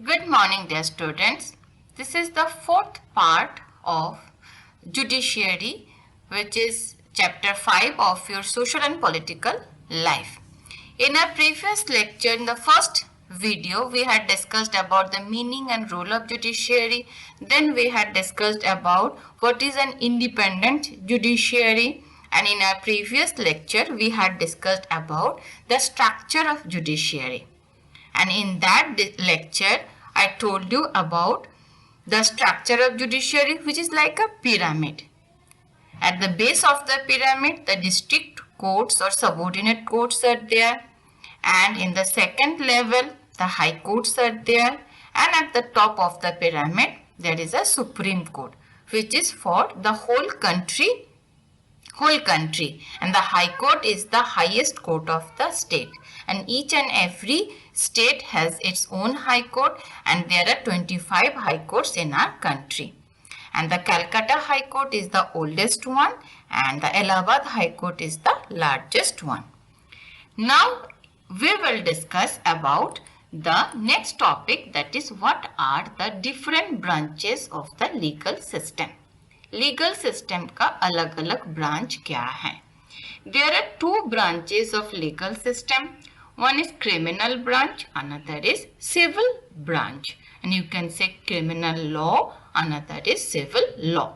Good morning, dear students. This is the fourth part of Judiciary, which is chapter 5 of your social and political life. In our previous lecture, in the first video, we had discussed about the meaning and role of judiciary. Then we had discussed about what is an independent judiciary. And in our previous lecture, we had discussed about the structure of judiciary. And in that lecture, I told you about the structure of judiciary, which is like a pyramid. At the base of the pyramid, the district courts or subordinate courts are there. And in the second level, the high courts are there. And at the top of the pyramid, there is a Supreme Court, which is for the whole country. And the High Court is the highest court of the state. And each and every state has its own High Court, and there are 25 High Courts in our country. And the Calcutta High Court is the oldest one, and the Allahabad High Court is the largest one. Now we will discuss about the next topic, that is what are the different branches of the legal system. Legal system का अलग अलग branch क्या है? There are two branches of legal system. One is criminal branch, another is civil branch. And you can say criminal law, another is civil law.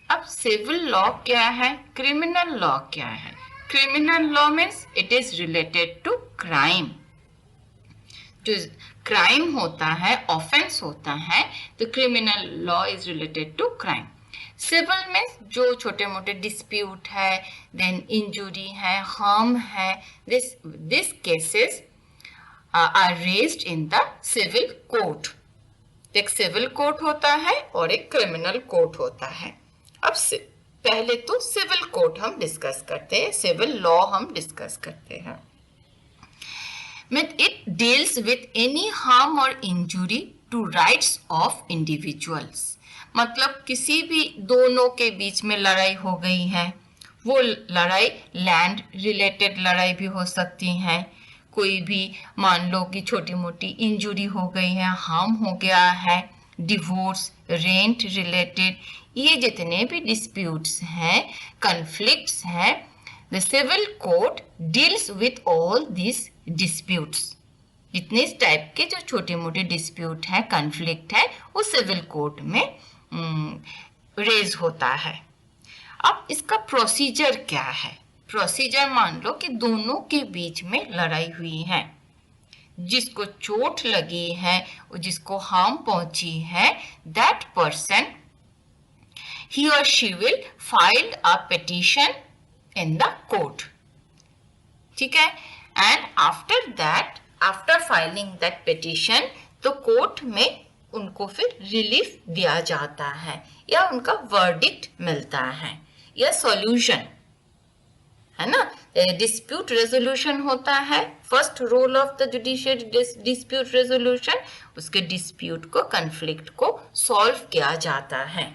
अब civil law क्या है? Criminal law क्या है? Criminal law means it is related to crime. जो crime होता है, offense होता है, तो criminal law is related to crime. Civil में जो छोटे मोटे डिस्प्यूट है, देन इंजुरी है, हार्म है, this cases are raised in the civil court. एक सिविल कोर्ट होता है और एक क्रिमिनल कोर्ट होता है. अब पहले तो सिविल कोर्ट हम डिस्कस करते हैं, सिविल लॉ हम डिस्कस करते हैं. It deals with any harm or injury to rights of individuals. मतलब किसी भी दोनों के बीच में लड़ाई हो गई है, वो लड़ाई लैंड रिलेटेड लड़ाई भी हो सकती है. कोई भी मान लो कि छोटी मोटी इंजुरी हो गई है, हार्म हो गया है, डिवोर्स, रेंट रिलेटेड, ये जितने भी डिस्प्यूट्स हैं, कन्फ्लिक्ट्स हैं, the civil court deals with all this disputes. जितने इस टाइप के जो छोटे मोटे डिस्प्यूट है, कन्फ्लिक्ट है, वो सिविल कोर्ट में रेज होता है. अब इसका प्रोसीजर क्या है? प्रोसीजर मान लो कि दोनों के बीच में लड़ाई हुई है, जिसको चोट लगी है, जिसको हार्म पहुंची है, that person he or she will file a petition in the court. ठीक है? And after that, after filing that petition, तो कोर्ट में उनको फिर रिलीफ दिया जाता है या उनका वर्डिक्ट मिलता है या सॉल्यूशन, है ना. डिस्प्यूट रेजोल्यूशन होता है. First role of the judiciary dispute resolution, उसके डिस्प्यूट को, कन्फ्लिक्ट को सॉल्व किया जाता है.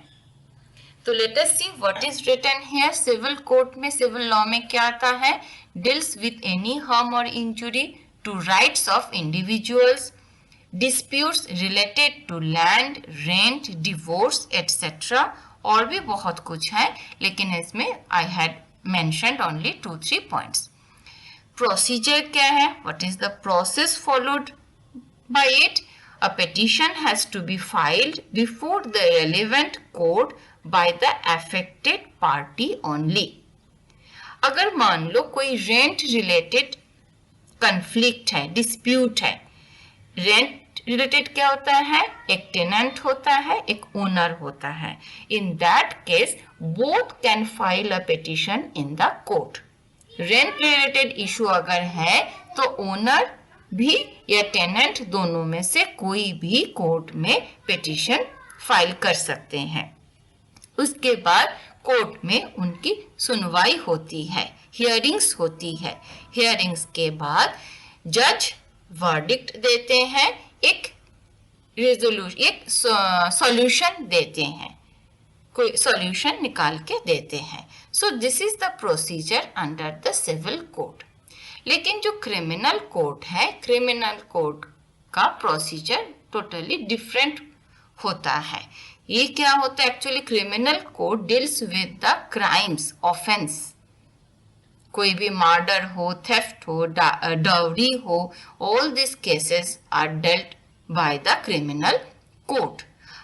तो let us see what is written here. Civil court में, सिविल लॉ में क्या आता है? डील्स विथ एनी हार्म और injury to rights of individuals, disputes related to land, rent, divorce, etc. और भी बहुत कुछ है, लेकिन इसमें I had mentioned only 2-3 points. Procedure क्या है? What is the process followed by it? A petition has to be filed before the relevant court by the affected party only. अगर मान लो कोई rent related conflict है, dispute है, rent related क्या होता है? एक टेनेंट होता है, एक ओनर होता है. In that case both can file a petition in the court. Rent related issue अगर है तो ओनर भी या टेनेंट दोनों में से कोई भी कोर्ट में पिटीशन फाइल कर सकते हैं. उसके बाद कोर्ट में उनकी सुनवाई होती है, हियरिंग्स होती है. हियरिंग्स के बाद जज वर्डिक्ट देते हैं, एक रेजोल्यूशन, एक सॉल्यूशन देते हैं, कोई सॉल्यूशन निकाल के देते हैं. So this is the procedure under the civil court. लेकिन जो क्रिमिनल कोर्ट है, क्रिमिनल कोर्ट का प्रोसीजर टोटली डिफरेंट होता है। ये क्या होता है actually, criminal code deals with the crimes, offence, कोई भी मर्डर हो, थेफ्ट हो, डाउरी हो, all this cases are dealt by the criminal code.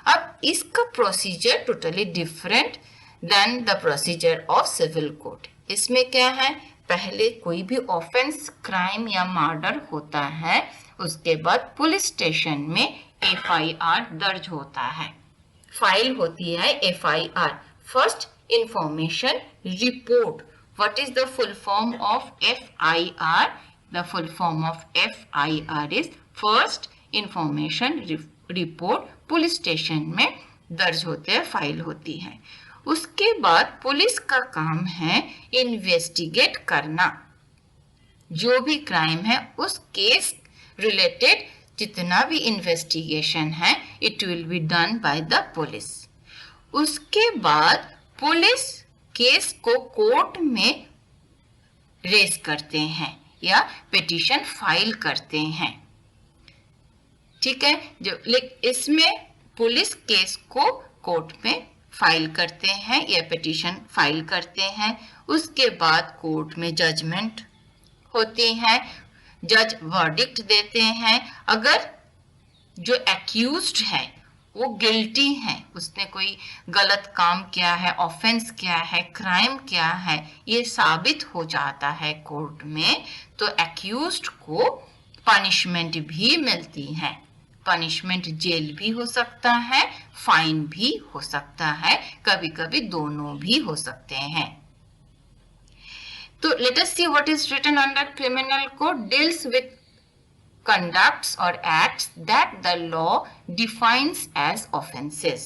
अब इसका procedure totally different than the procedure of civil code. इसमें क्या है, पहले कोई भी ऑफेंस, क्राइम या मर्डर होता है, उसके बाद पुलिस स्टेशन में एफआईआर दर्ज होता है, फाइल होती है FIR, first information report. What is the full form of FIR? The full form of FIR is First Information Report। Police station में दर्ज होते हैं, फाइल होती है। उसके बाद पुलिस का काम है इन्वेस्टिगेट करना, जो भी क्राइम है उस केस रिलेटेड जितना भी इन्वेस्टिगेशन है, it will be done by the police. उसके बाद पुलिस केस को कोर्ट में रेज करते हैं या पिटीशन फाइल करते हैं, ठीक है। जो इसमें पुलिस केस को कोर्ट में फाइल करते हैं या पिटीशन फाइल करते हैं। उसके बाद कोर्ट में जजमेंट होती है, जज वर्डिक्ट देते हैं। अगर जो एक्यूज्ड है वो गिल्टी है, उसने कोई गलत काम किया है, ऑफेंस किया है, क्राइम किया है, ये साबित हो जाता है कोर्ट में, तो एक्यूज्ड को पनिशमेंट भी मिलती है। पनिशमेंट जेल भी हो सकता है, फाइन भी हो सकता है, कभी कभी दोनों भी हो सकते हैं। तो let us see what is written under criminal code. Deals with conducts or acts that the law defines as offenses.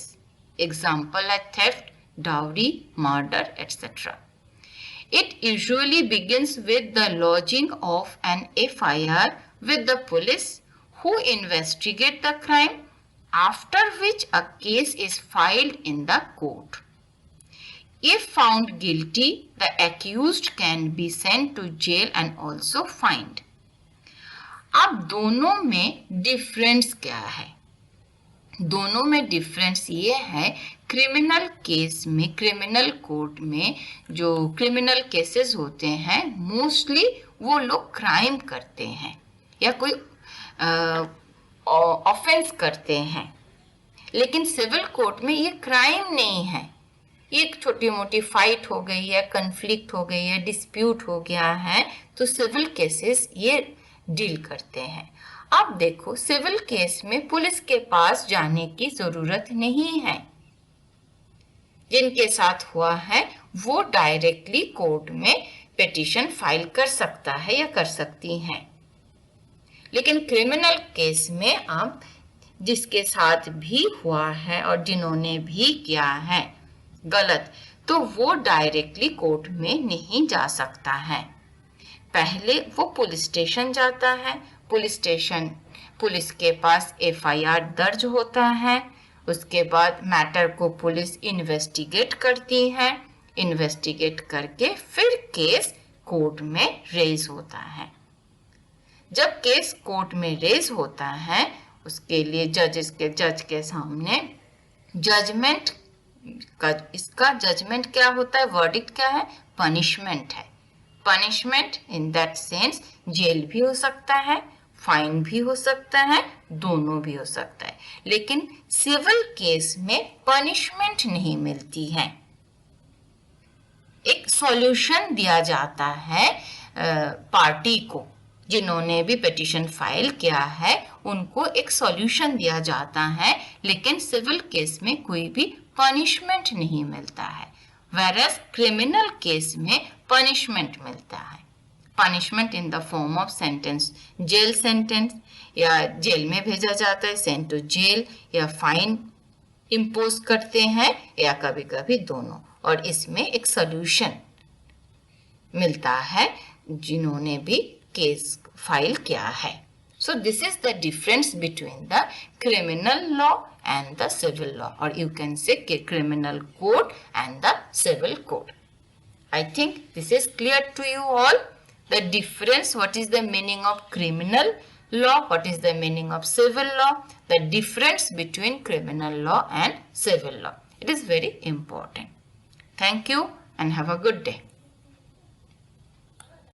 Example like theft, dowry, murder, etc. It usually begins with the lodging of an FIR with the police who investigate the crime, after which a case is filed in the court. If found guilty, the accused can be sent to jail and also fined. अब दोनों में difference क्या है? दोनों में difference ये है, criminal case में, क्रिमिनल कोर्ट में जो क्रिमिनल केसेस होते हैं, मोस्टली वो लोग क्राइम करते हैं या कोई ऑफेंस करते हैं। लेकिन सिविल कोर्ट में ये क्राइम नहीं है, एक छोटी मोटी फाइट हो गई है, कन्फ्लिक्ट हो गई है, डिस्प्यूट हो गया है, तो सिविल केसेस ये डील करते हैं। अब देखो, सिविल केस में पुलिस के पास जाने की जरूरत नहीं है। जिनके साथ हुआ है वो डायरेक्टली कोर्ट में पिटीशन फाइल कर सकता है या कर सकती हैं। लेकिन क्रिमिनल केस में अब जिसके साथ भी हुआ है और जिन्होंने भी किया है गलत, तो वो डायरेक्टली कोर्ट में नहीं जा सकता है। पहले वो पुलिस स्टेशन जाता है, पुलिस के पास एफआईआर दर्ज होता है। उसके बाद मैटर को पुलिस इन्वेस्टिगेट करती है, इन्वेस्टिगेट करके फिर केस कोर्ट में रेज होता है। जब केस कोर्ट में रेज होता है, उसके लिए जज के सामने जजमेंट का, इसका जजमेंट क्या होता है, वर्डिक्ट क्या है, पनिशमेंट है। Punishment in that sense jail भी हो सकता है, फाइन भी हो सकता है, दोनों भी हो सकता है। लेकिन सिविल केस में पनिशमेंट नहीं मिलती है, एक सॉल्यूशन दिया जाता है पार्टी को, जिन्होंने भी पिटीशन फाइल किया है उनको एक सॉल्यूशन दिया जाता है। लेकिन सिविल केस में कोई भी पनिशमेंट नहीं मिलता है, whereas क्रिमिनल केस में पनिशमेंट मिलता है। Punishment in the form of sentence, jail sentence, या जेल में भेजा जाता है, सेंट टू जेल, या फाइन इम्पोज करते हैं, या कभी कभी दोनों। और इसमें एक सॉल्यूशन मिलता है जिन्होंने भी केस फाइल किया है। So this is the difference between the criminal law and the civil law, or you can say criminal code and the civil code. I think this is clear to you all. The difference, what is the meaning of criminal law, what is the meaning of civil law, the difference between criminal law and civil law. It is very important. Thank you and have a good day.